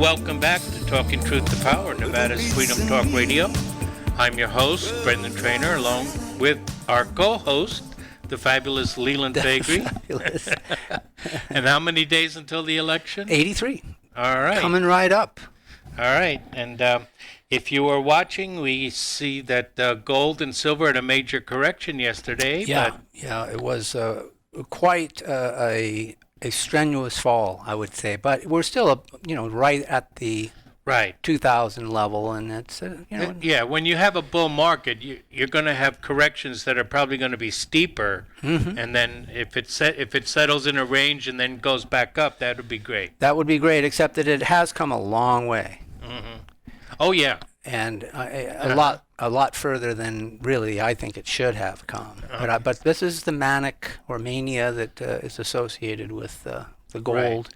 welcome back to Talking Truth to Power, Nevada's Freedom Talk Radio. I'm your host, Brendan Trainer, along with our co-host, the fabulous Leland Faegre. Fabulous. And how many days until the election? 83. All right. Coming right up. All right. And if you were watching, we see that gold and silver had a major correction yesterday. Yeah, it was quite a strenuous fall, I would say. But we're still, right at the 2000 level, and it's, Yeah, when you have a bull market, you're going to have corrections that are probably going to be steeper, and then if it settles in a range and then goes back up, that would be great. That would be great, except that it has come a long way. Oh yeah, and a lot further than really I think it should have come. But this is the manic or mania that is associated with the gold.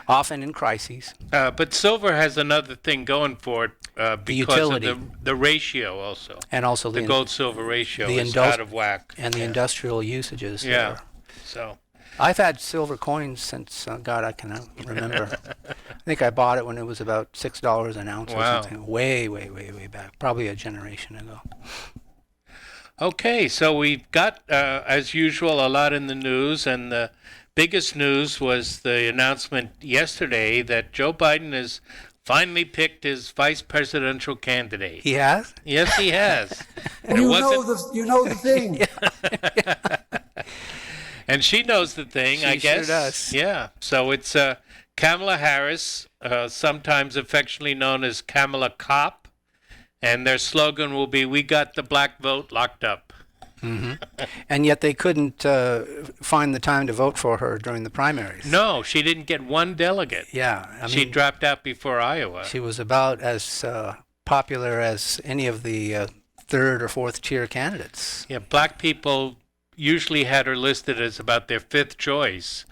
Often in crises. But silver has another thing going for it because of the ratio also. And also the gold-silver ratio is out of whack. And the industrial usages. Yeah. So I've had silver coins since, God, I cannot remember. I think I bought it when it was about $6 an ounce or something. Way, way, way, way back. Probably a generation ago. Okay, so we've got, as usual, a lot in the news, and the biggest news was the announcement yesterday that Joe Biden has finally picked his vice presidential candidate. He has? Yes, he has. You know the thing. And she knows the thing, I guess. She sure does. Yeah. So it's Kamala Harris, sometimes affectionately known as Kamala Cop, and their slogan will be, "We got the black vote locked up." And yet they couldn't find the time to vote for her during the primaries. No, she didn't get one delegate. Yeah. She dropped out before Iowa. She was about as popular as any of the third or fourth tier candidates. Yeah, black people usually had her listed as about their fifth choice.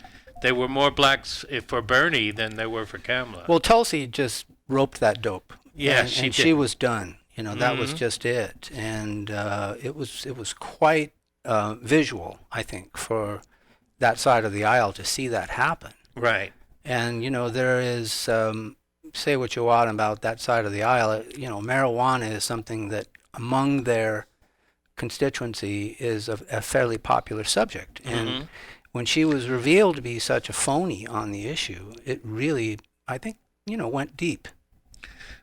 They were more blacks for Bernie than they were for Kamala. Well, Tulsi just roped that dope. Yeah, and she did. She was done. That was just it. And it was quite visual, I think, for that side of the aisle to see that happen. Right. And, there is, say what you want about that side of the aisle, marijuana is something that among their constituency is a fairly popular subject. And when she was revealed to be such a phony on the issue, it really, I think, went deep.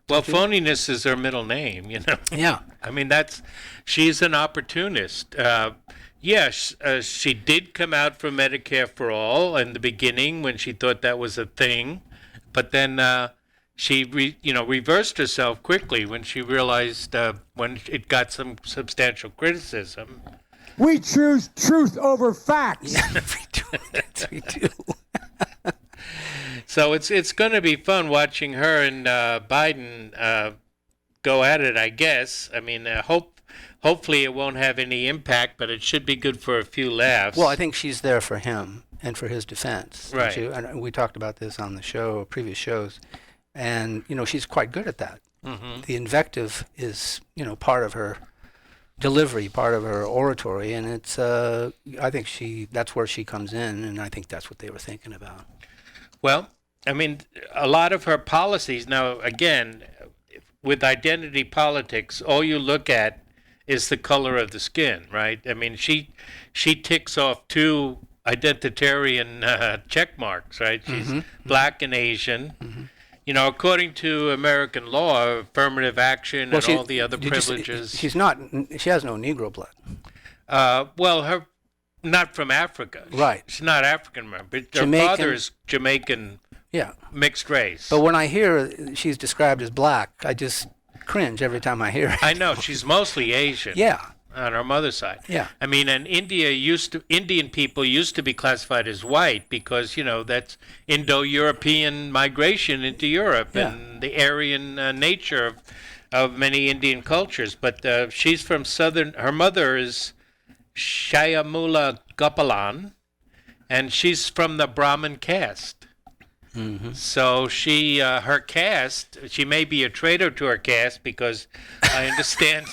Well, phoniness is her middle name, Yeah. I mean, she's an opportunist. Yes, she did come out for Medicare for all in the beginning when she thought that was a thing, but then she reversed herself quickly when she realized when it got some substantial criticism. We choose truth over facts. Yeah, we do. So it's going to be fun watching her and Biden go at it, I guess. I mean, hopefully it won't have any impact, but it should be good for a few laughs. Well, I think she's there for him and for his defense. Right. And we talked about this on the show, previous shows, and she's quite good at that. The invective is part of her delivery, part of her oratory, and it's I think that's where she comes in, and I think that's what they were thinking about. Well, I mean, a lot of her policies now, again, with identity politics, all you look at is the color of the skin, right? I mean, she ticks off two identitarian check marks, right? She's black and Asian. According to American law, affirmative action and all the other privileges. She has no Negro blood. Well, not from Africa. Right. She's not African American. Her father is Jamaican. Yeah. Mixed race. But when I hear she's described as black, I just cringe every time I hear it. I know. She's mostly Asian. Yeah. On her mother's side. Yeah. I mean, and Indian people used to be classified as white because, that's Indo-European migration into Europe and the Aryan nature of many Indian cultures. But she's from her mother is Shyamula Gopalan, and she's from the Brahmin caste. So her caste, she may be a traitor to her caste because I understand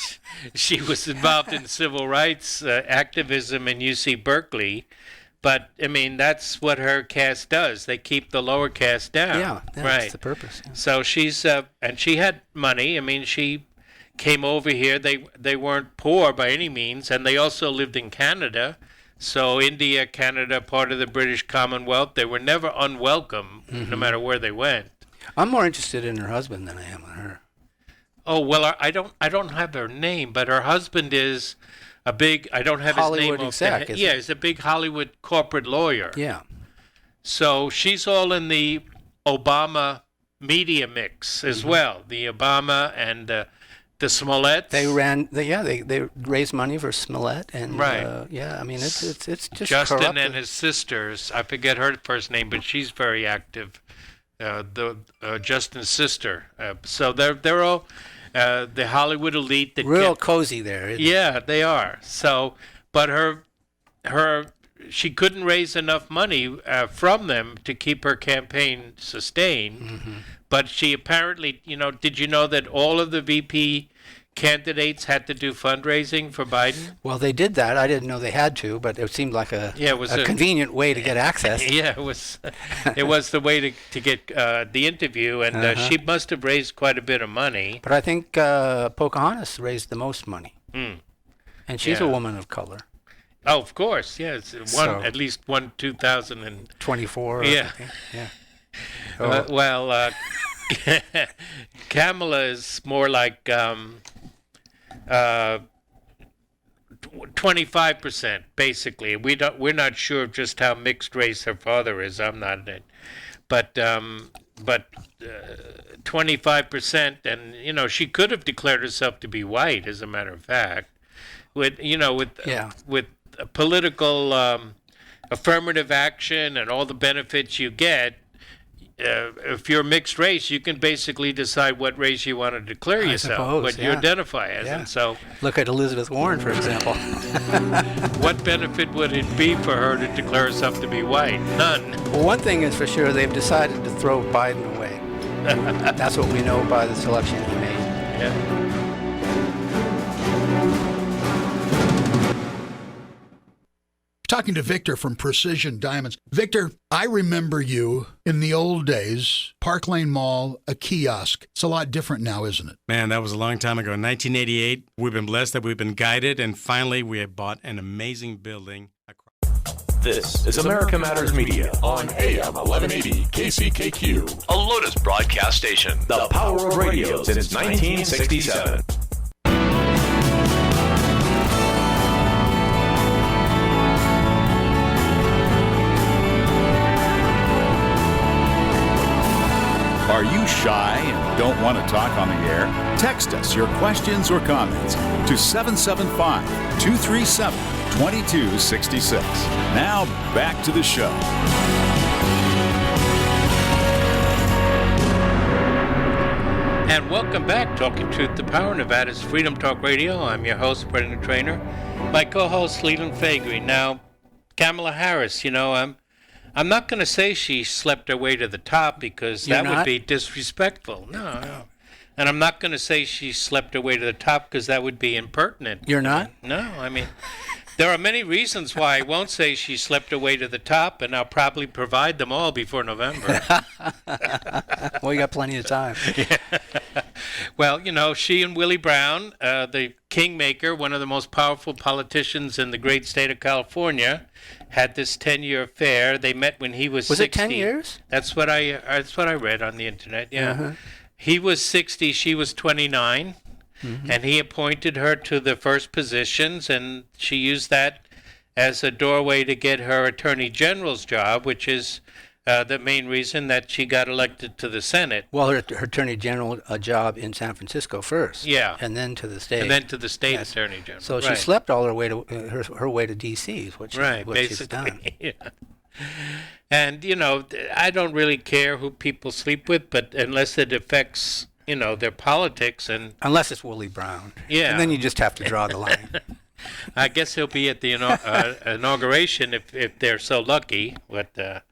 she was involved in civil rights activism in UC Berkeley, But I mean, that's what her caste does. They keep the lower caste down. Yeah, right. That's the purpose. Yeah. So she's and she had money. I mean, she came over here. They weren't poor by any means, and they also lived in Canada. So India, Canada, part of the British Commonwealth. They were never unwelcome, no matter where they went. I'm more interested in her husband than I am in her. Oh well, I don't have her name, but her husband is a big. I don't have Hollywood his name. exec, Yeah, he's a big Hollywood corporate lawyer. Yeah. So she's all in the Obama media mix as well. The Obama and the Smollett. They raised money for Smollett and right. I mean it's just Justin corrupted. and his sisters. I forget her first name, but she's very active. Justin's sister. So they're all the Hollywood elite. That real cozy there. Isn't it? They are. So, but she couldn't raise enough money from them to keep her campaign sustained. But she apparently, did you know that all of the VP candidates had to do fundraising for Biden? Well, they did that. I didn't know they had to, but it seemed like a convenient way to get access. Yeah, it was. It was the way to get the interview, and she must have raised quite a bit of money. But I think Pocahontas raised the most money, and she's a woman of color. Oh, of course, yes. At least 2024. Yeah. Yeah. Well, Kamala is more like 25%, basically. We're not sure just how mixed race her father is. I'm not in it, but 25%, and she could have declared herself to be white, as a matter of fact, with political affirmative action and all the benefits you get. If you're mixed race, you can basically decide what race you want to declare yourself, what you identify as. Yeah. And so, look at Elizabeth Warren, for example. what benefit would it be for her to declare herself to be white? None. Well, one thing is for sure, they've decided to throw Biden away. That's what we know by the selection he made. Yeah. Talking to Victor from Precision Diamonds. Victor, I remember you in the old days, Park Lane Mall, a kiosk. It's a lot different now, isn't it? Man, that was a long time ago. 1988, we've been blessed that we've been guided, and finally we have bought an amazing building. This is America Matters Media on AM 1180 KCKQ, a Lotus broadcast station. The power of radio since 1967. Are you shy and don't want to talk on the air? Text us your questions or comments to 775-237-2266. Now back to the show. And welcome back, Talking Truth to Power, Nevada's Freedom Talk Radio. I'm your host, Brendan Trainer. My co-host, Leland Faegre. Now, Kamala Harris, I'm not going to say she slept her way to the top because that would be disrespectful. No. And I'm not going to say she slept her way to the top because that would be impertinent. You're not? No, I mean, there are many reasons why I won't say she slept her way to the top, and I'll probably provide them all before November. Well, you got plenty of time. Yeah. Well, she and Willie Brown, the kingmaker, one of the most powerful politicians in the great state of California, had this 10-year affair. They met when he was 60. Was it 10 years? That's what I read on the internet. Yeah. Uh-huh. He was 60, she was 29, and he appointed her to the first positions, and she used that as a doorway to get her attorney general's job, which is the main reason that she got elected to the Senate. Well, her attorney general job in San Francisco first. Yeah. And then to the state. And then to the state attorney general. So she slept all her way to her way to D.C. is what she's done. Yeah. And, I don't really care who people sleep with, but unless it affects, their politics and... Unless it's Willie Brown. Yeah. And then you just have to draw the line. I guess he'll be at the inauguration if they're so lucky. But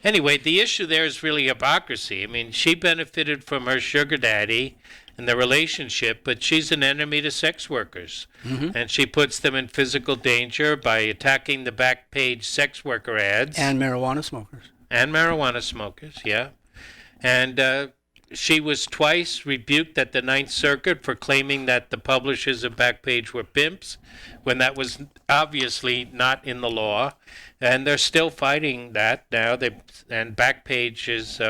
anyway, the issue there is really hypocrisy. I mean, she benefited from her sugar daddy in the relationship, but she's an enemy to sex workers. And she puts them in physical danger by attacking the back page sex worker ads. And marijuana smokers. And marijuana smokers, yeah. And she was twice rebuked at the Ninth Circuit for claiming that the publishers of Backpage were pimps, when that was obviously not in the law. And they're still fighting that now. And Backpage is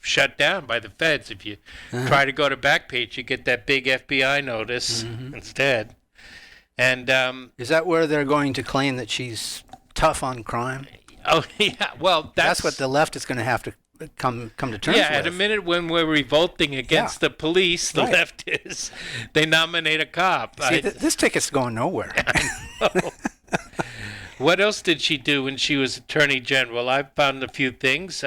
shut down by the feds. If you try to go to Backpage, you get that big FBI notice instead. And is that where they're going to claim that she's tough on crime? Oh, yeah. Well, that's what the left is going to have to come to terms with. Yeah, at a minute when we're revolting against the police, the left is, they nominate a cop. See, this ticket's going nowhere. I know. What else did she do when she was Attorney General? I found a few things.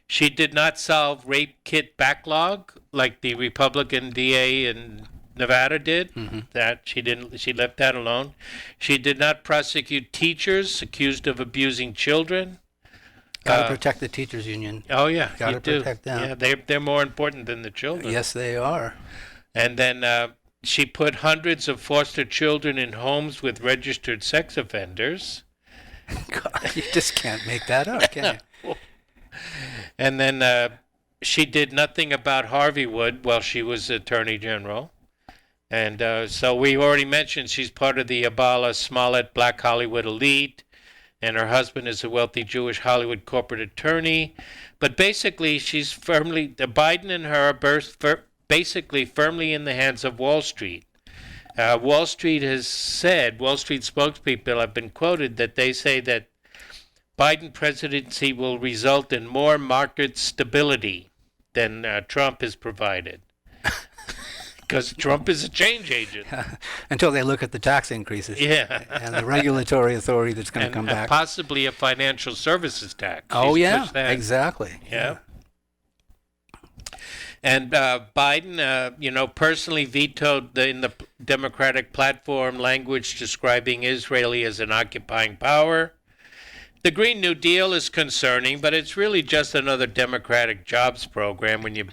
She did not solve rape kit backlog like the Republican DA in Nevada did. That she didn't. She left that alone. She did not prosecute teachers accused of abusing children. Got to protect the teachers union. Oh yeah, got to protect them. Yeah, they're more important than the children. Yes, they are. And then she put hundreds of foster children in homes with registered sex offenders. God, you just can't make that up, can you? And then she did nothing about Harvey Wood while she was Attorney General. And so we already mentioned she's part of the Abala Smollett Black Hollywood elite, and her husband is a wealthy Jewish Hollywood corporate attorney. But basically, she's Biden and her are basically firmly in the hands of Wall Street. Wall Street has said, Wall Street spokespeople have been quoted that they say that Biden presidency will result in more market stability than Trump has provided. Because Trump is a change agent. Until they look at the tax increases. Yeah. And the regulatory authority that's going to come back. Possibly a financial services tax. Oh, She's yeah, pushed that. exactly. Yeah. And Biden, personally vetoed in the Democratic platform language describing Israel as an occupying power. The Green New Deal is concerning, but it's really just another Democratic jobs program when you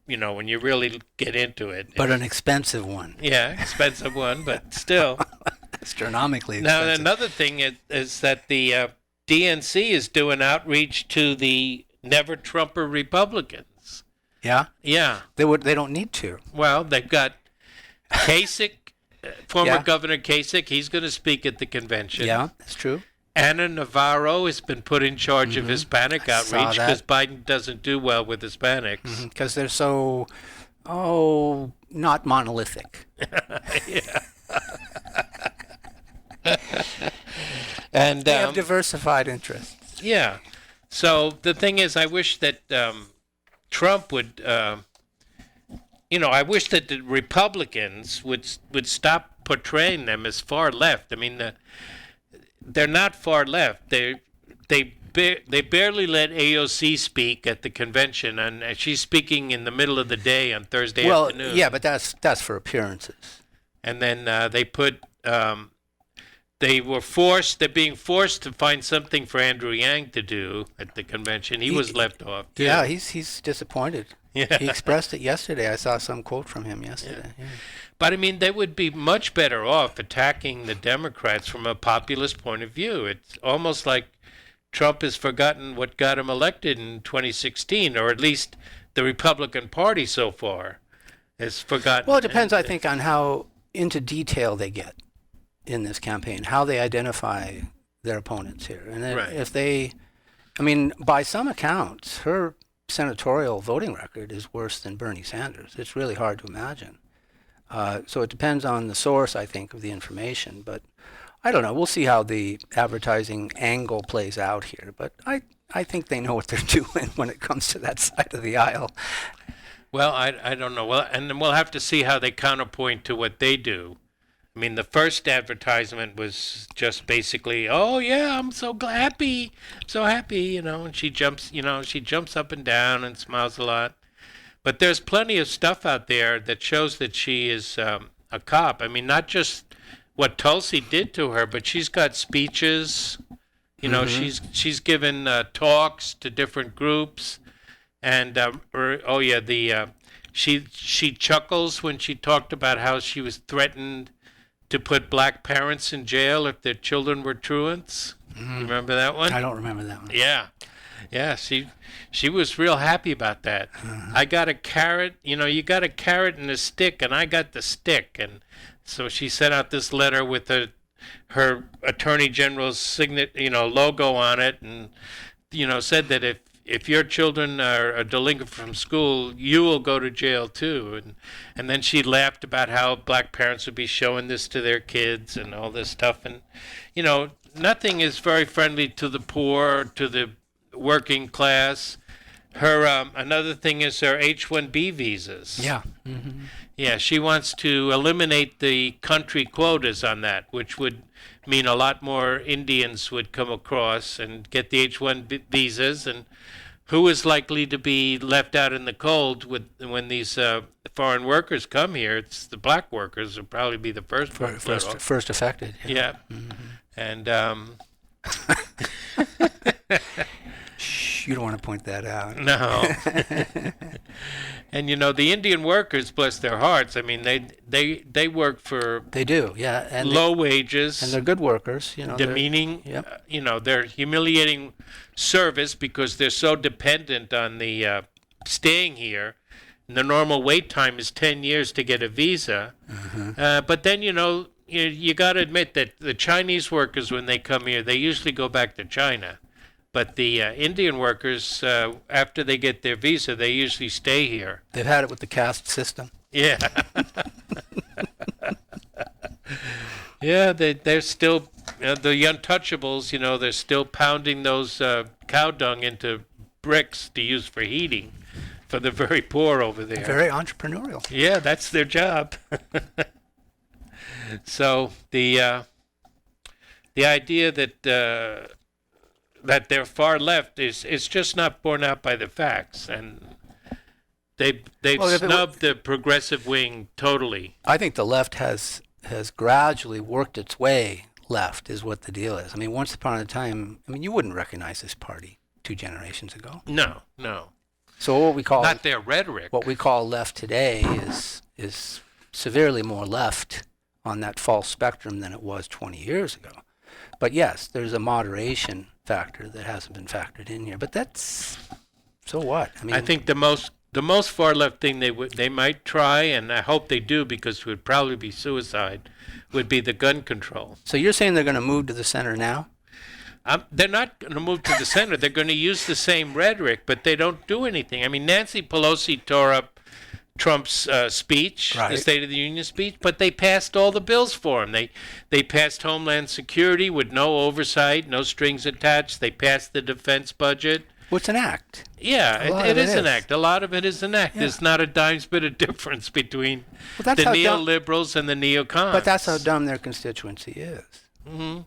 when you really get into it. But an expensive one. Yeah, expensive one, but still. Astronomically expensive. Now, another thing is that the DNC is doing outreach to the never-Trumper Republicans. Yeah? Yeah. They don't need to. Well, they've got Kasich, former Governor Kasich. He's going to speak at the convention. Yeah, that's true. Anna Navarro has been put in charge of Hispanic outreach because Biden doesn't do well with Hispanics. Because they're so, not monolithic. Yeah. And they have diversified interests. Yeah. So the thing is, I wish that Trump would, I wish that the Republicans would stop portraying them as far left. I mean, they're not far left. They barely let AOC speak at the convention, and she's speaking in the middle of the day on Thursday afternoon. Well, yeah, but that's for appearances. And then they put. They're being forced to find something for Andrew Yang to do at the convention. He was left off, too. Yeah, he's disappointed. Yeah. He expressed it yesterday. I saw some quote from him yesterday. Yeah. But, I mean, they would be much better off attacking the Democrats from a populist point of view. It's almost like Trump has forgotten what got him elected in 2016, or at least the Republican Party so far has forgotten. Well, it depends, I think, on how into detail they get in this campaign, how they identify their opponents here. And if they, by some accounts, her senatorial voting record is worse than Bernie Sanders. It's really hard to imagine. So it depends on the source, I think, of the information. But I don't know. We'll see how the advertising angle plays out here. But I think they know what they're doing when it comes to that side of the aisle. Well, I don't know. Well, and we'll have to see how they counterpoint to what they do. I mean, the first advertisement was just basically, "Oh yeah, I'm so happy, and she jumps up and down and smiles a lot. But there's plenty of stuff out there that shows that she is a cop. I mean, not just what Tulsi did to her, but she's got speeches. She's given talks to different groups, and she chuckles when she talked about how she was threatened to put black parents in jail if their children were truants. You remember that one? I don't remember that one. Yeah, she was real happy about that. I got a carrot, you got a carrot and a stick, and I got the stick. And so she sent out this letter with her attorney general's logo on it, and said that if your children are a delinquent from school, you will go to jail too. And then she laughed about how black parents would be showing this to their kids and all this stuff. And nothing is very friendly to the poor, to the working class. Her another thing is her H-1B visas. Yeah. Yeah, she wants to eliminate the country quotas on that, which would mean a lot more Indians would come across and get the H-1B visas. And who is likely to be left out in the cold when these foreign workers come here? It's the black workers will probably be the first affected. Yeah. And shh, you don't want to point that out. No. And the Indian workers, bless their hearts, I mean they work for they do, yeah, and low wages, and they're good workers, demeaning, they're humiliating service because they're so dependent on the staying here. And the normal wait time is 10 years to get a visa. But then you got to admit that the Chinese workers, when they come here, they usually go back to China. But the Indian workers, after they get their visa, they usually stay here. They've had it with the caste system. Yeah. Yeah, they're still, the untouchables, they're still pounding those cow dung into bricks to use for heating for the very poor over there. Very entrepreneurial. Yeah, that's their job. So the idea that that they're far left is just not borne out by the facts, and they've snubbed the progressive wing totally. I think the left has gradually worked its way left, is what the deal is. I mean, once upon a time, you wouldn't recognize this party 2 generations ago. No. So what we call not their rhetoric. What we call left today is severely more left on that false spectrum than it was 20 years ago. But yes, there's a moderation factor that hasn't been factored in here. But that's so what? I think the most far left thing they might try, and I hope they do because it would probably be suicide, would be the gun control. So you're saying they're going to move to the center now? They're not going to move to the center. They're going to use the same rhetoric, but they don't do anything. I mean, Nancy Pelosi tore up Trump's speech, right, the State of the Union speech, but they passed all the bills for him. They passed Homeland Security with no oversight, no strings attached. They passed the defense budget. Well, it's an act. Yeah, it is an act. A lot of it is an act. Yeah. There's not a dime's bit of difference between the neoliberals and the neocons. But that's how dumb their constituency is. Mm-hmm.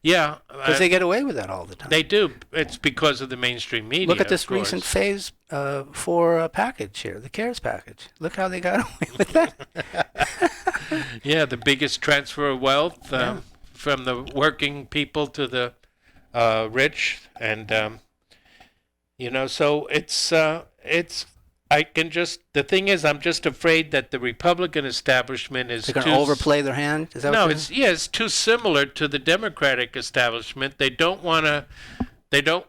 Yeah. Because they get away with that all the time. They do. It's because of the mainstream media. Look at this recent phase 4 package here, the CARES package. Look how they got away with that. Yeah, the biggest transfer of wealth from the working people to the rich. And, so it's the thing is, I'm just afraid that the Republican establishment is They're going to overplay their hand? Is that no, what it's too similar to the Democratic establishment. They don't want to,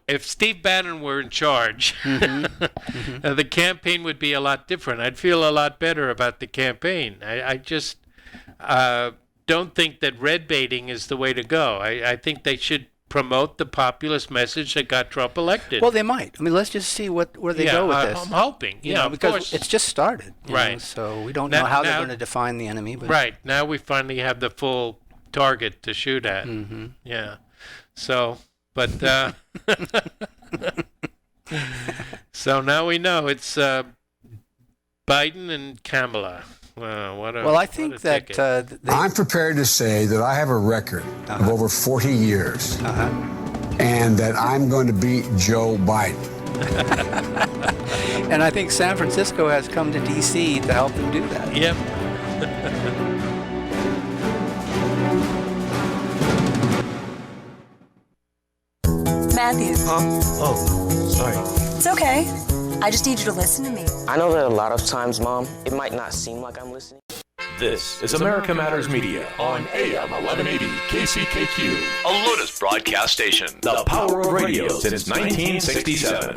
if Steve Bannon were in charge, the campaign would be a lot different. I'd feel a lot better about the campaign. I just don't think that red baiting is the way to go. I think they should promote the populist message that got Trump elected. Well, they might. I mean, let's just see where they go with this. I'm hoping. Because of course. It's just started. Right. So we don't know how they're going to define the enemy. But right. Now we finally have the full target to shoot at. Mm-hmm. Yeah. So, but so now we know it's Biden and Kamala. Well, I think that I'm prepared to say that I have a record of over 40 years and that I'm going to beat Joe Biden. And I think San Francisco has come to D.C. to help them do that. Yep. Matthew. Oh, sorry. It's okay. I just need you to listen to me. I know that a lot of times, Mom, it might not seem like I'm listening. This is America Matters Media on AM 1180 KCKQ, a Lotus broadcast station. The power of radio since 1967.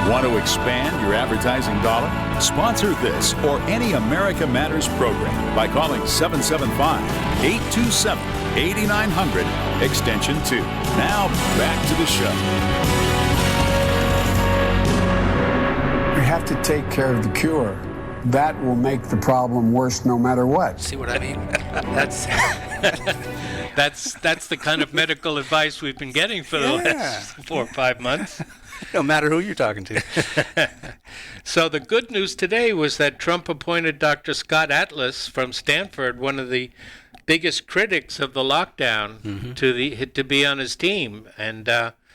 Want to expand your advertising dollar? Sponsor this or any America Matters program by calling 775-827-8900, extension 2. Now, back to the show. We have to take care of the cure. That will make the problem worse no matter what. See what I mean? That's the kind of medical advice we've been getting for the last 4 or 5 months. No matter who you're talking to. So the good news today was that Trump appointed Dr. Scott Atlas from Stanford, one of the biggest critics of the lockdown, to be on his team. And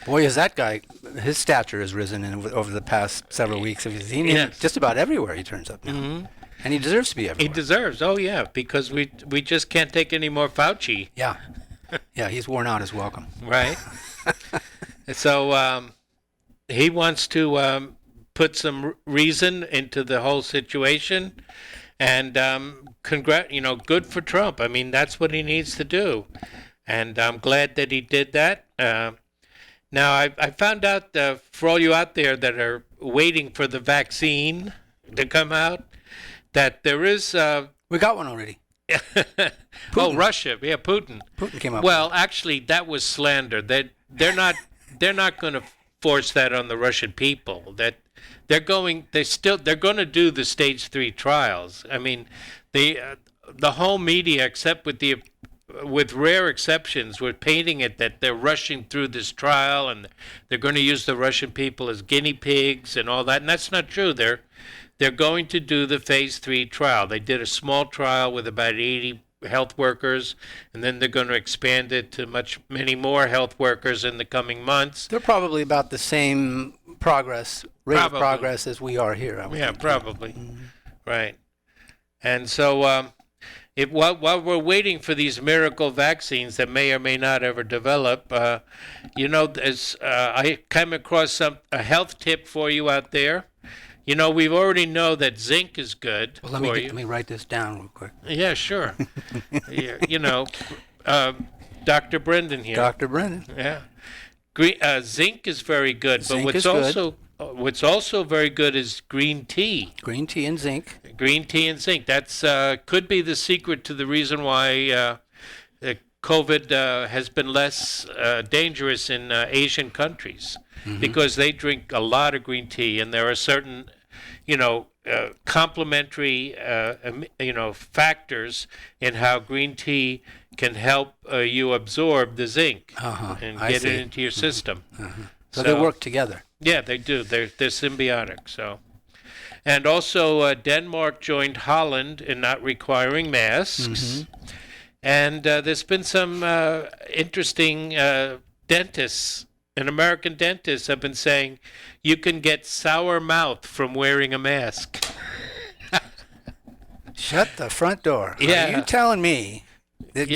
boy, is that guy, his stature has risen over the past several weeks. Have you seen him? Just about everywhere he turns up now. And he deserves to be everywhere. He deserves, because we just can't take any more Fauci. Yeah. Yeah, he's worn out his welcome. Right. So he wants to put some reason into the whole situation, and good for Trump. I mean, that's what he needs to do, and I'm glad that he did that. Now, I found out for all you out there that are waiting for the vaccine to come out, that there is. We got one already. Oh, Russia, Putin. Putin came up. Well, actually, that was slander. They're not going to force that on the Russian people. That they're going to do the stage 3 trials. I mean, the whole media, except with rare exceptions, were painting it that they're rushing through this trial and they're going to use the Russian people as guinea pigs and all that. And that's not true. They're going to do the phase 3 trial. They did a small trial with about 80 health workers, and then they're going to expand it to many more health workers in the coming months. They're probably about the same rate of progress as we are here. Probably. Right. And so while we're waiting for these miracle vaccines that may or may not ever develop, I came across a health tip for you out there. We already know that zinc is good for you. Let me write this down real quick. Yeah, sure. Dr. Brendan here. Dr. Brendan. Yeah. Zinc is very good, Zinc but what's also very good is green tea. Green tea and zinc. Green tea and zinc. That's could be the secret to the reason why COVID has been less dangerous in Asian countries. Because they drink a lot of green tea, and there are certain, complementary, factors in how green tea can help you absorb the zinc and get it into your system. So they work together. Yeah, they do. They're symbiotic. So, and also Denmark joined Holland in not requiring masks, and there's been some interesting dentists. And American dentists have been saying you can get sour mouth from wearing a mask. Shut the front door. Yeah. Are you telling me that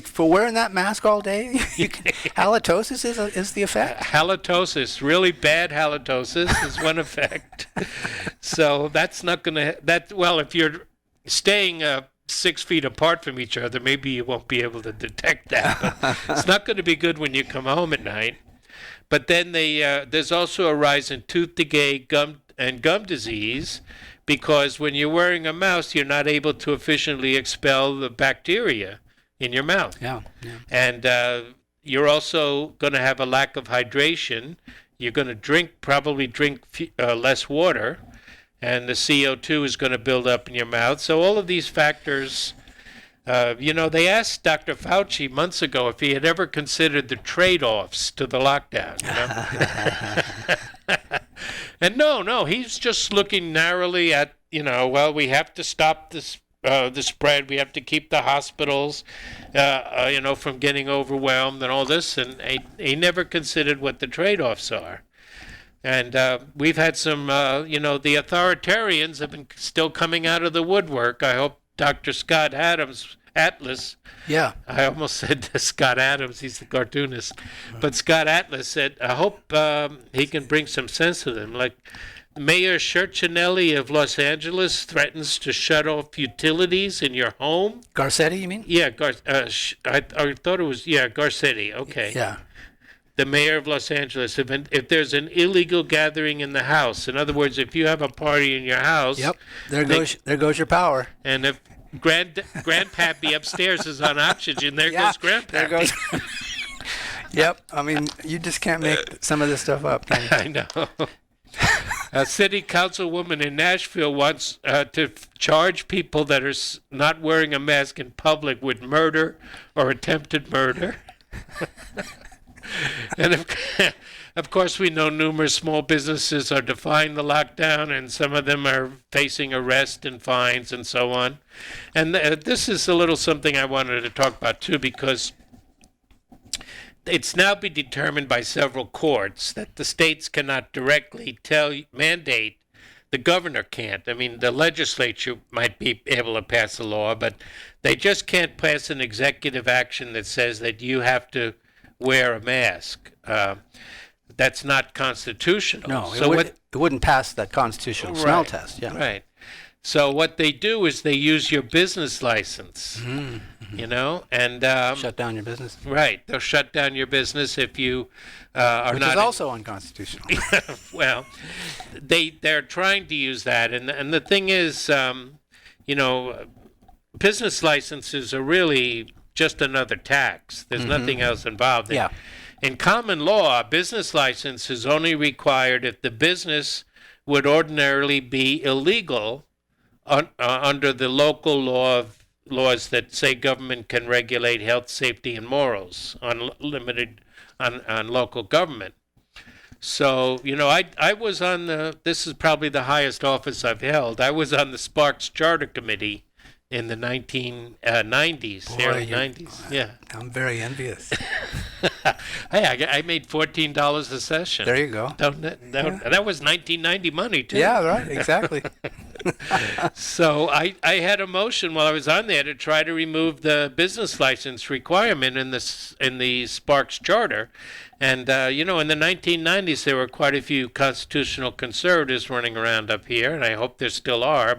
for wearing that mask all day, halitosis is the effect? Halitosis, really bad halitosis is one effect. So that's not going to, if you're staying 6 feet apart from each other, maybe you won't be able to detect that. But it's not going to be good when you come home at night. But then there's also a rise in tooth decay, gum disease, because when you're wearing a mask, you're not able to efficiently expel the bacteria in your mouth. Yeah. And you're also going to have a lack of hydration. You're going to probably drink less water, and the CO2 is going to build up in your mouth. So all of these factors. They asked Dr. Fauci months ago if he had ever considered the trade-offs to the lockdown. And no, he's just looking narrowly at, we have to stop this, the spread. We have to keep the hospitals, from getting overwhelmed and all this. And he never considered what the trade-offs are. And we've had some, the authoritarians have been still coming out of the woodwork. I hope Dr. Scott Atlas. Yeah. I almost said Scott Adams. He's the cartoonist. But Scott Atlas said, I hope he can bring some sense to them. Like, Mayor Ciarcinelli of Los Angeles threatens to shut off utilities in your home. Garcetti, you mean? Yeah, I thought it was, Garcetti. Okay. Yeah. The mayor of Los Angeles, if there's an illegal gathering in the house, in other words, if you have a party in your house. Yep. There goes your power. And if Grandpappy upstairs is on oxygen, there goes Grandpappy. There goes. Yep. I mean, you just can't make some of this stuff up, can you? I know. A city councilwoman in Nashville wants to charge people that are not wearing a mask in public with murder or attempted murder. And of course, we know numerous small businesses are defying the lockdown, and some of them are facing arrest and fines and so on. And this is a little something I wanted to talk about, too, because it's now been determined by several courts that the states cannot directly mandate. The governor can't. I mean, the legislature might be able to pass a law, but they just can't pass an executive action that says that you have to wear a mask. That's not constitutional. No, so it wouldn't pass that constitutional smell test. Yeah. Right. So what they do is they use your business license, you know, and shut down your business. Right. They'll shut down your business if you are Which not. is also unconstitutional. Well, they're trying to use that, and the thing is, you know, business licenses are really just another tax. There's nothing else involved. Yeah. In common law, a business license is only required if the business would ordinarily be illegal under the local laws that say government can regulate health, safety, and morals on local government. So, you know, I was on this is probably the highest office I've held. I was on the Sparks Charter Committee in the 1990s, early 90s. Yeah. I'm very envious. Hey, I made $14 a session. There you go. That was 1990 money, too. Yeah, right, exactly. So I had a motion while I was on there to try to remove the business license requirement in the Sparks Charter. And, you know, in the 1990s, there were quite a few constitutional conservatives running around up here, and I hope there still are,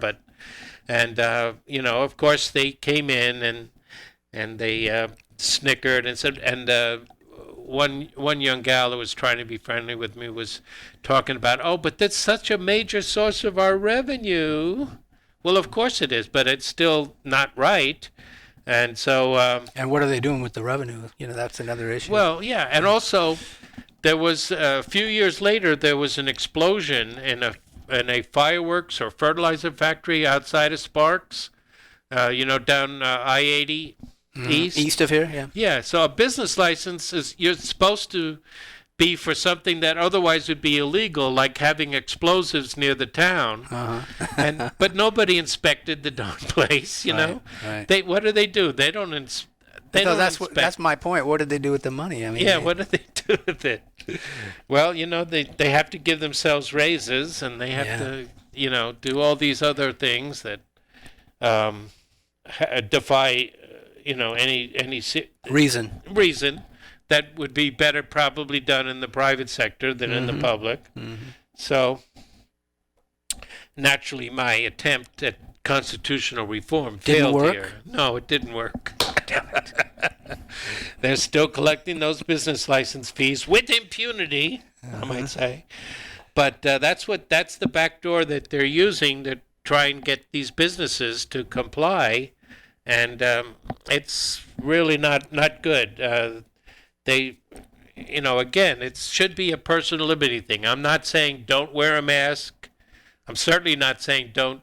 and you know, of course, they came in and they snickered and said, and one young gal who was trying to be friendly with me was talking about, oh, but that's such a major source of our revenue. Well, of course it is, but it's still not right. And so. And what are they doing with the revenue? You know, that's another issue. Well, yeah, and also there was a few years later there was an explosion in a fireworks or fertilizer factory outside of Sparks, you know, down I-80 east of here, yeah. Yeah, so a business license you're supposed to be for something that otherwise would be illegal, like having explosives near the town. But nobody inspected the darn place, you know. Right. What do? They don't inspect. That's my point. What did they do with the money? I mean, yeah, what did they do with it? Well, you know, they have to give themselves raises, and they have to, you know, do all these other things that defy, you know, any reason that would be better probably done in the private sector than in the public. So naturally, my attempt at constitutional reform failed here. No, it didn't work. Damn it. They're still collecting those business license fees with impunity, I might say. But that's the back door that they're using to try and get these businesses to comply, and it's really not good. They, you know, again, it should be a personal liberty thing. I'm not saying don't wear a mask. I'm certainly not saying don't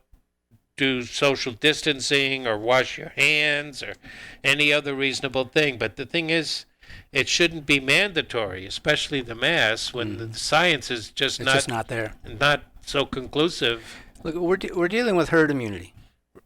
do social distancing or wash your hands or any other reasonable thing. But the thing is, it shouldn't be mandatory, especially the mask, when the science is just not there, not so conclusive. Look, we're dealing with herd immunity,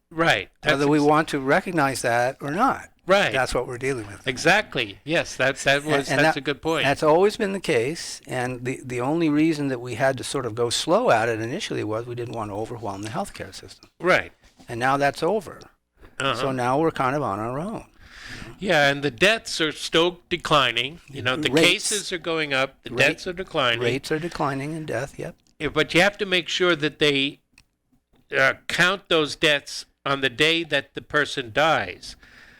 right? Whether we want to recognize that or not, right? That's what we're dealing with. Exactly. Yes, that's a good point. That's always been the case, and the only reason that we had to sort of go slow at it initially was we didn't want to overwhelm the healthcare system. Right. And now that's over. So now we're kind of on our own. Yeah, and the deaths are still declining. You know, the Rates. cases are going up, the deaths are declining. Rates are declining in death, yep. But you have to make sure that they count those deaths on the day that the person dies.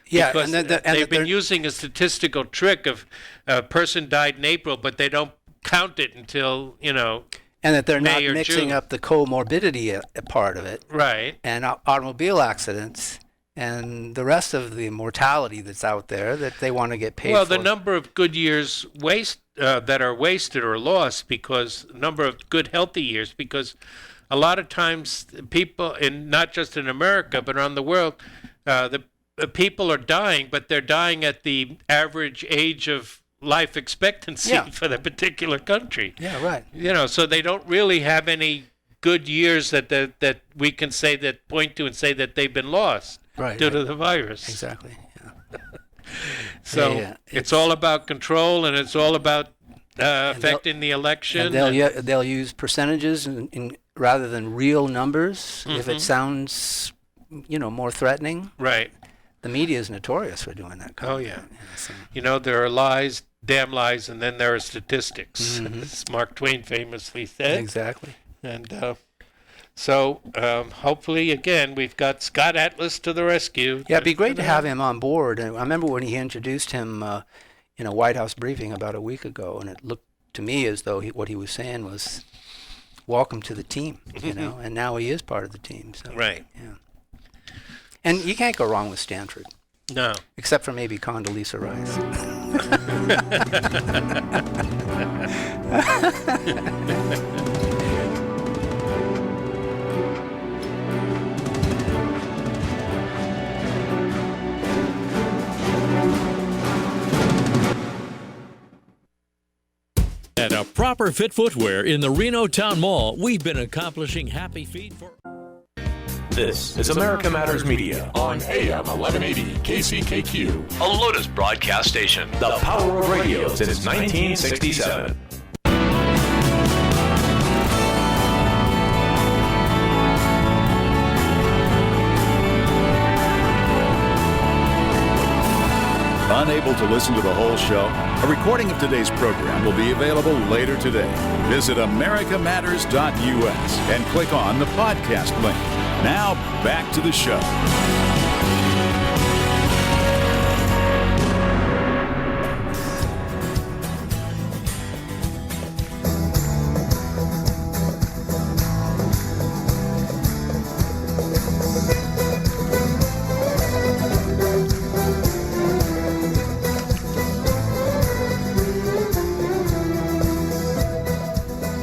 Yeah, Because they've been using a statistical trick of a person died in April, but they don't count it until, you know, and that they're not May or mixing June. up the comorbidity part of it. right. And automobile accidents and the rest of the mortality that's out there that they want to get paid Well, for. the number of good years that are wasted or lost because number of good healthy years, because a lot of times people not just in America but around the world, the people are dying, but they're dying at the average age of life expectancy for the particular country. Yeah, right. You know, so they don't really have any good years that we can say that point to and say that they've been lost due to the virus. Exactly. Yeah. So it's all about control, and it's all about affecting the election. And they'll use percentages rather than real numbers if it sounds, more threatening. Right. The media is notorious for doing that kind of thing. So. You know, there are lies, damn lies, and then there are statistics, as Mark Twain famously said. Exactly. And so hopefully, again, we've got Scott Atlas to the rescue. Yeah, it'd be great to have him on board. And I remember when he introduced him in a White House briefing about a week ago, and it looked to me as though what he was saying was, welcome to the team, and now he is part of the team. So, Right. Yeah. And you can't go wrong with Stanford. No. Except for maybe Condoleezza Rice. At a Proper Fit Footwear in the Reno Town Mall, we've been accomplishing happy feet for... This is America Matters Media on AM 1180 KCKQ, a Lotus broadcast station. The power of radio since 1967. Unable to listen to the whole show? A recording of today's program will be available later today. Visit americamatters.us and click on the podcast link. Now, back to the show.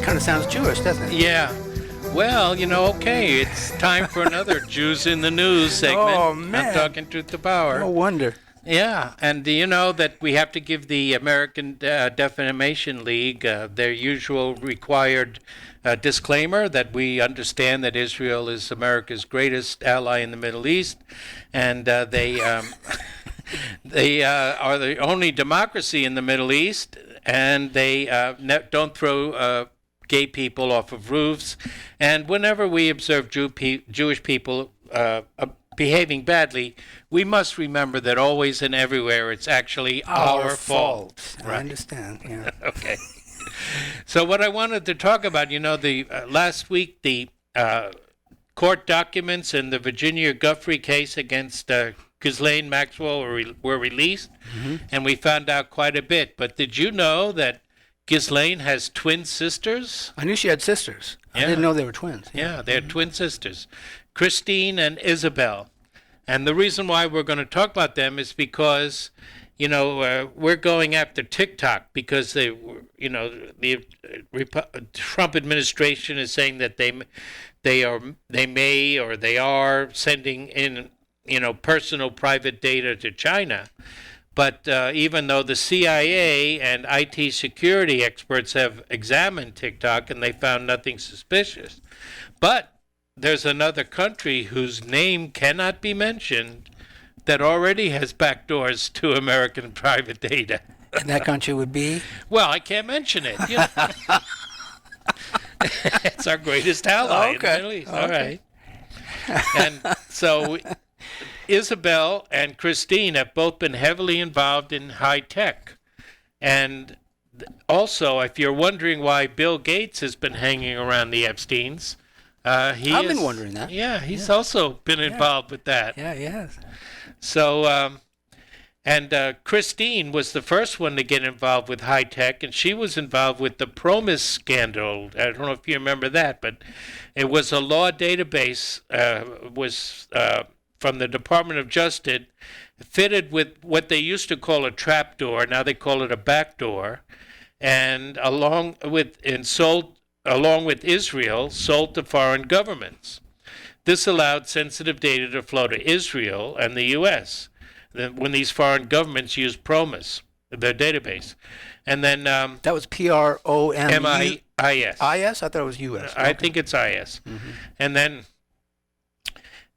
Kind of sounds Jewish, doesn't it? Yeah. Well, okay, it's time for another Jews in the News segment. Oh, man. I'm talking truth to power. No wonder. Yeah, and do you know that we have to give the American Defamation League their usual required disclaimer that we understand that Israel is America's greatest ally in the Middle East, and they they are the only democracy in the Middle East, and they don't throw gay people off of roofs. And whenever we observe Jewish people behaving badly, we must remember that always and everywhere it's actually our fault. I understand. Yeah. Okay. So what I wanted to talk about, the last week the court documents in the Virginia Guthrie case against Gislaine Maxwell were released, and we found out quite a bit. But did you know that Gislaine has twin sisters? I knew she had sisters. I Yeah. didn't know they were twins. Yeah, they're twin sisters, Christine and Isabel. And the reason why we're going to talk about them is because, we're going after TikTok because the Trump administration is saying that they are sending in, personal private data to China. But even though the CIA and IT security experts have examined TikTok and they found nothing suspicious, but there's another country whose name cannot be mentioned that already has backdoors to American private data. And that country would be? Well, I can't mention it. It's our greatest ally in the Middle East. All right. And so Isabel and Christine have both been heavily involved in high tech. And also, if you're wondering why Bill Gates has been hanging around the Epsteins, I've been wondering that. Yeah, he's also been involved with that. Yeah, he has. So, Christine was the first one to get involved with high tech, and she was involved with the Promis scandal. I don't know if you remember that, but it was a law database from the Department of Justice, fitted with what they used to call a trapdoor. Now they call it a backdoor, and along with Israel, sold to foreign governments. This allowed sensitive data to flow to Israel and the U.S. when these foreign governments used Promis, their database. And then that was PROMIS. IS. I thought it was US. I think it's IS. Mm-hmm. And then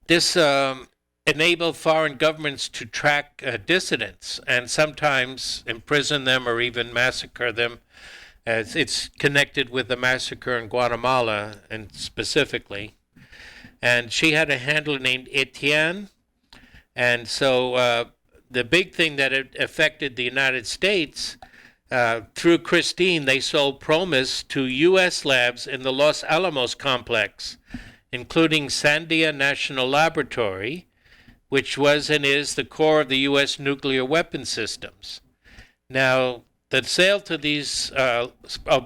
this enabled foreign governments to track dissidents and sometimes imprison them or even massacre them. It's connected with the massacre in Guatemala, and specifically. And she had a handler named Etienne. And so the big thing that affected the United States, through Christine, they sold Promis to U.S. labs in the Los Alamos complex, including Sandia National Laboratory, which was and is the core of the U.S. nuclear weapon systems. Now, the sale to these of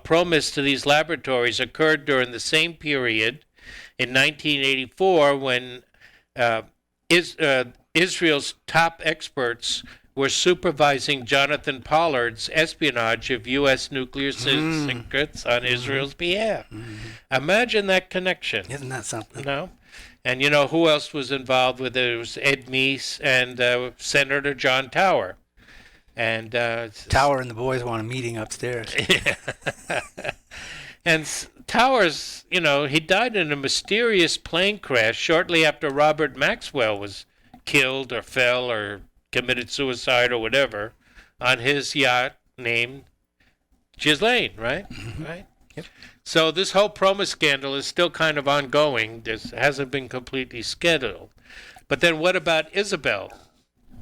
Promis to these laboratories occurred during the same period in 1984 when Israel's top experts were supervising Jonathan Pollard's espionage of U.S. nuclear secrets on Israel's behalf. Imagine that connection. Isn't that something? You know? And you know who else was involved with it? It was Ed Meese and Senator John Tower. And Tower and the boys want a meeting upstairs. And Towers, you know, he died in a mysterious plane crash shortly after Robert Maxwell was killed or fell or committed suicide or whatever on his yacht named Gislaine, right? Mm-hmm. Right? Yep. So this whole Promis scandal is still kind of ongoing. This hasn't been completely scheduled. But then what about Isabel?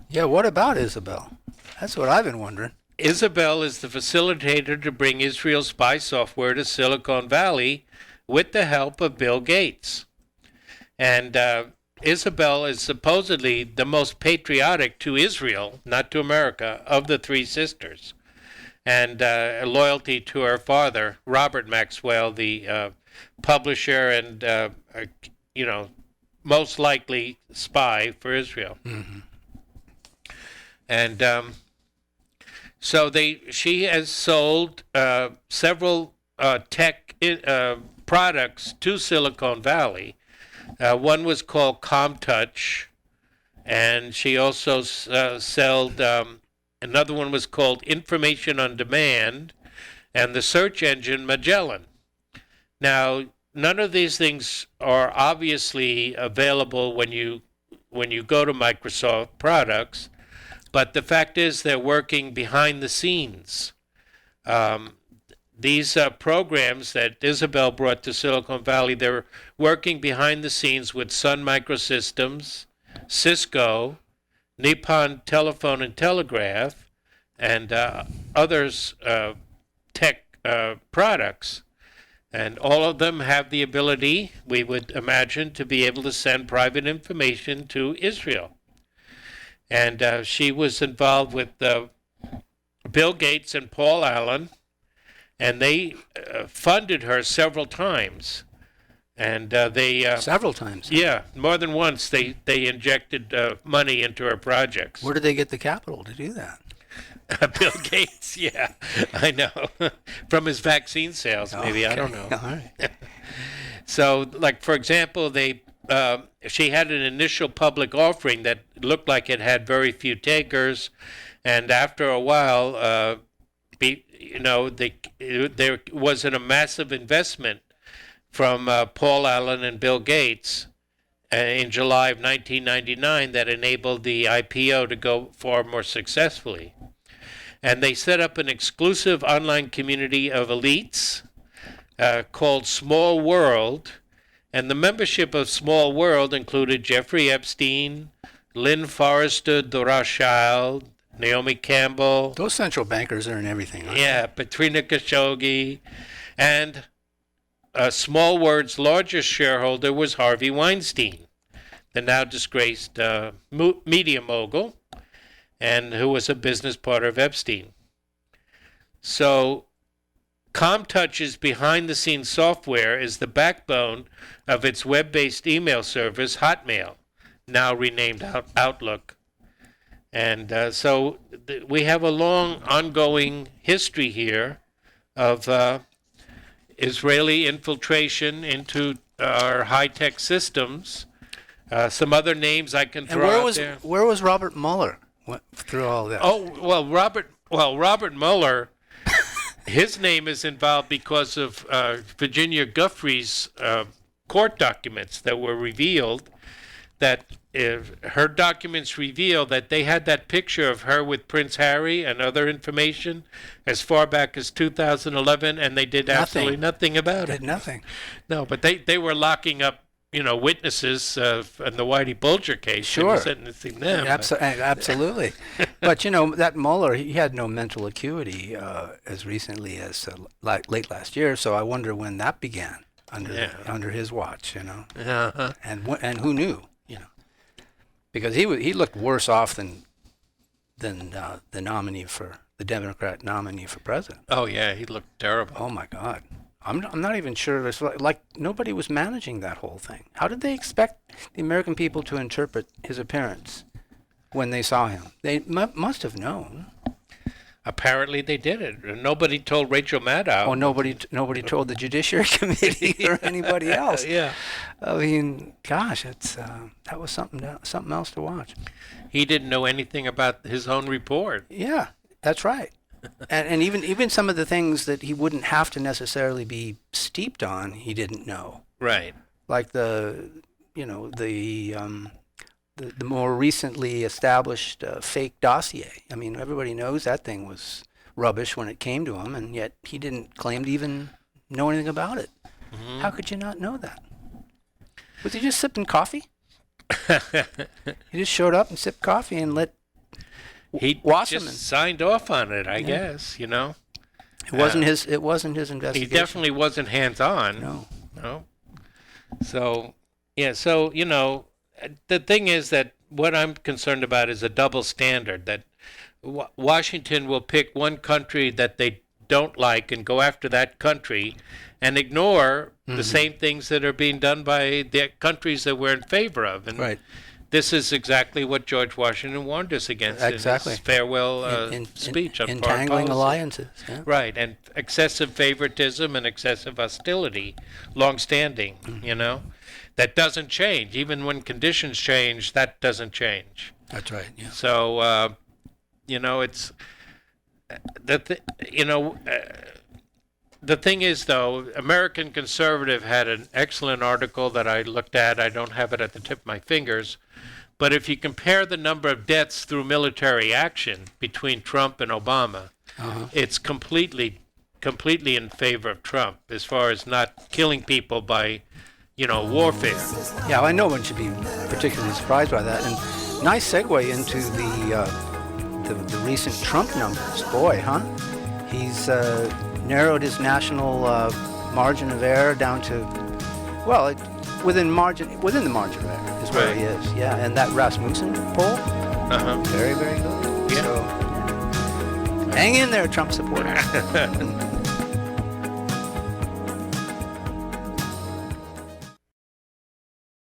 Yeah, what about Isabel? That's what I've been wondering. Isabel is the facilitator to bring Israel's spy software to Silicon Valley with the help of Bill Gates. And Isabel is supposedly the most patriotic to Israel, not to America, of the three sisters. And loyalty to her father, Robert Maxwell, the publisher and, most likely spy for Israel. Mm-hmm. And so she has sold several tech products to Silicon Valley. One was called CommTouch, and she also sold, another one was called Information on Demand, and the search engine Magellan. Now, none of these things are obviously available when you go to Microsoft products, but the fact is they're working behind the scenes. These programs that Isabel brought to Silicon Valley, they're working behind the scenes with Sun Microsystems, Cisco, Nippon Telephone and Telegraph, and others tech products. And all of them have the ability, we would imagine, to be able to send private information to Israel. And she was involved with Bill Gates and Paul Allen, and they funded her several times. And several times? Yeah, more than once they injected money into her projects. Where did they get the capital to do that? Bill Gates, yeah, I know. From his vaccine sales, maybe, okay. I don't know. All right. So, like, for example, she had an initial public offering that looked like it had very few takers, and after a while, there wasn't a massive investment from Paul Allen and Bill Gates in July of 1999 that enabled the IPO to go far more successfully. And they set up an exclusive online community of elites called Small World. And the membership of Small World included Jeffrey Epstein, Lynn Forrester de Rothschild, Naomi Campbell. Those central bankers are in everything, aren't Yeah, Petrina Khashoggi. And Small Words' largest shareholder was Harvey Weinstein, the now disgraced media mogul, and who was a business partner of Epstein. So CommTouch's behind-the-scenes software is the backbone of its web-based email service, Hotmail, now renamed Outlook. And so we have a long, ongoing history here of Israeli infiltration into our high-tech systems. Some other names I can throw out there. Where was Robert Mueller through all that? Oh, Robert Mueller, his name is involved because of Virginia Giuffre's court documents that were revealed, that her documents reveal that they had that picture of her with Prince Harry and other information as far back as 2011, and they did absolutely nothing about it. Did nothing. No, but they were locking up, witnesses in the Whitey Bulger case. Sure. And sentencing them. Absolutely. But, that Mueller, he had no mental acuity as recently as late last year, so I wonder when that began under his watch, Uh-huh. And who knew, because he looked worse off than the nominee for the Democrat nominee for president. Oh yeah, he looked terrible. Oh my God. I'm not even sure. It's like nobody was managing that whole thing. How did they expect the American people to interpret his appearance when they saw him? They must have known. Apparently they did it. Nobody told Rachel Maddow. Oh, nobody told the Judiciary Committee or anybody else. Yeah. I mean, gosh, that was something else to watch. He didn't know anything about his own report. Yeah, that's right. and even some of the things that he wouldn't have to necessarily be steeped on, he didn't know. Right. Like the more recently established fake dossier. I mean, everybody knows that thing was rubbish when it came to him, and yet he didn't claim to even know anything about it. Mm-hmm. How could you not know that? Was he just sipping coffee? He just showed up and sipped coffee and let Wasserman. Just signed off on it, I guess, It wasn't his investigation. He definitely wasn't hands-on. No. So, the thing is that what I'm concerned about is a double standard, that Washington will pick one country that they don't like and go after that country and ignore the same things that are being done by the countries that we're in favor of. And right. This is exactly what George Washington warned us against in his farewell speech on foreign entangling policy. alliances. Yeah. Right, and excessive favoritism and excessive hostility, long-standing, That doesn't change. Even when conditions change, that doesn't change. That's right, yeah. So, it's... The thing is, though, American Conservative had an excellent article that I looked at. I don't have it at the tip of my fingers. But if you compare the number of deaths through military action between Trump and Obama, it's completely in favor of Trump as far as not killing people by, warfare. Yeah, I know one should be particularly surprised by that. And nice segue into the recent Trump numbers. Boy, huh? He's narrowed his national margin of error down to, within the margin of error is where he is. Yeah, and that Rasmussen poll, very, very good. Yeah. So, hang in there, Trump supporters.